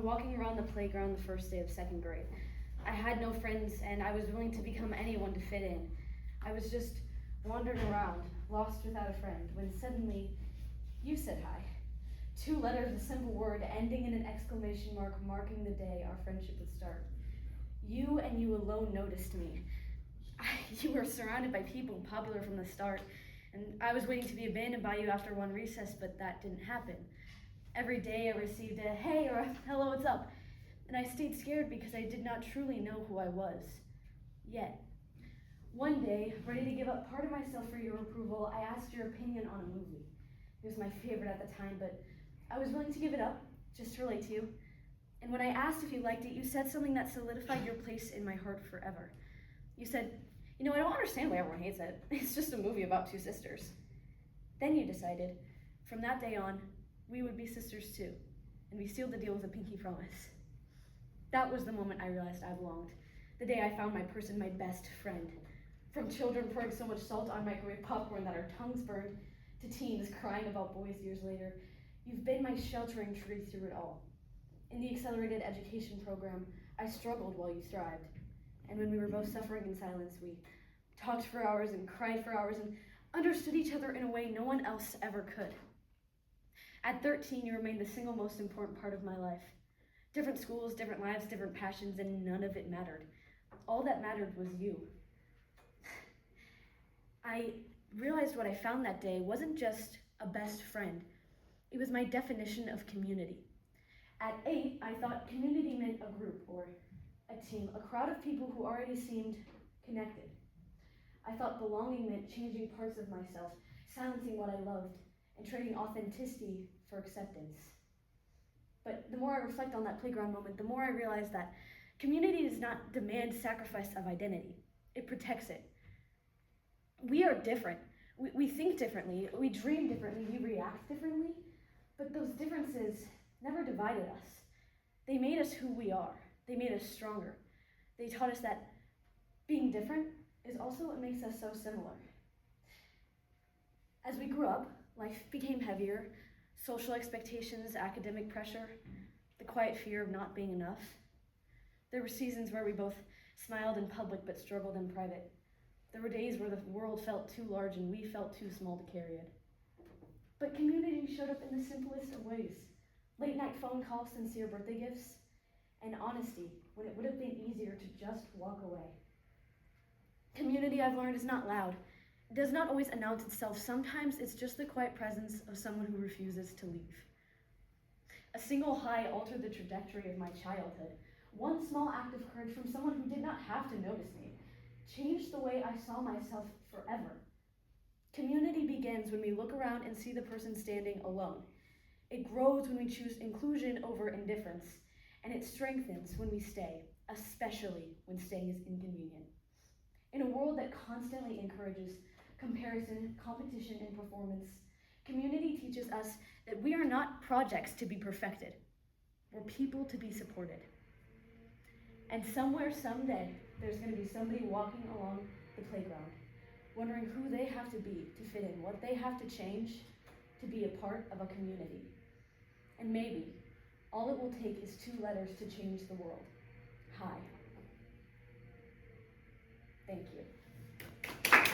walking around the playground the first day of second grade. I had no friends, and I was willing to become anyone to fit in. I was just wandering around, lost without a friend, when suddenly you said hi. 2 letters, a simple word, ending in an exclamation mark, marking the day our friendship would start. You and you alone noticed me. You were surrounded by people popular from the start, and I was waiting to be abandoned by you after one recess, but that didn't happen. Every day I received a hey or a hello, what's up? And I stayed scared because I did not truly know who I was. Yet, one day, ready to give up part of myself for your approval, I asked your opinion on a movie. It was my favorite at the time, but I was willing to give it up, just to relate to you. And when I asked if you liked it, you said something that solidified your place in my heart forever. You said, I don't understand why everyone hates it. It's just a movie about 2 sisters. Then you decided, from that day on, we would be sisters too, and we sealed the deal with a pinky promise. That was the moment I realized I belonged. The day I found my person, my best friend. From children pouring so much salt on microwave popcorn that our tongues burned, to teens crying about boys years later, you've been my sheltering tree through it all. In the accelerated education program, I struggled while you thrived. And when we were both suffering in silence, we talked for hours and cried for hours and understood each other in a way no one else ever could. At 13, you remained the single most important part of my life. Different schools, different lives, different passions, and none of it mattered. All that mattered was you. I realized what I found that day wasn't just a best friend. It was my definition of community. At 8, I thought community meant a group or a team, a crowd of people who already seemed connected. I thought belonging meant changing parts of myself, silencing what I loved, and trading authenticity for acceptance. But the more I reflect on that playground moment, the more I realize that community does not demand sacrifice of identity. It protects it. We are different. We think differently, we dream differently, we react differently, but those differences never divided us. They made us who we are. They made us stronger. They taught us that being different is also what makes us so similar. As we grew up, life became heavier, social expectations, academic pressure, the quiet fear of not being enough. There were seasons where we both smiled in public but struggled in private. There were days where the world felt too large and we felt too small to carry it. But community showed up in the simplest of ways. Late night phone calls, sincere birthday gifts, and honesty when it would have been easier to just walk away. Community, I've learned, is not loud. It does not always announce itself. Sometimes it's just the quiet presence of someone who refuses to leave. A single hi altered the trajectory of my childhood. One small act of courage from someone who did not have to notice me changed the way I saw myself forever. Community begins when we look around and see the person standing alone. It grows when we choose inclusion over indifference, and it strengthens when we stay, especially when staying is inconvenient. In a world that constantly encourages comparison, competition, and performance, community teaches us that we are not projects to be perfected. We're people to be supported. And somewhere, someday, there's going to be somebody walking along the playground, wondering who they have to be to fit in, what they have to change to be a part of a community. And maybe all it will take is 2 letters to change the world. Hi. Thank you.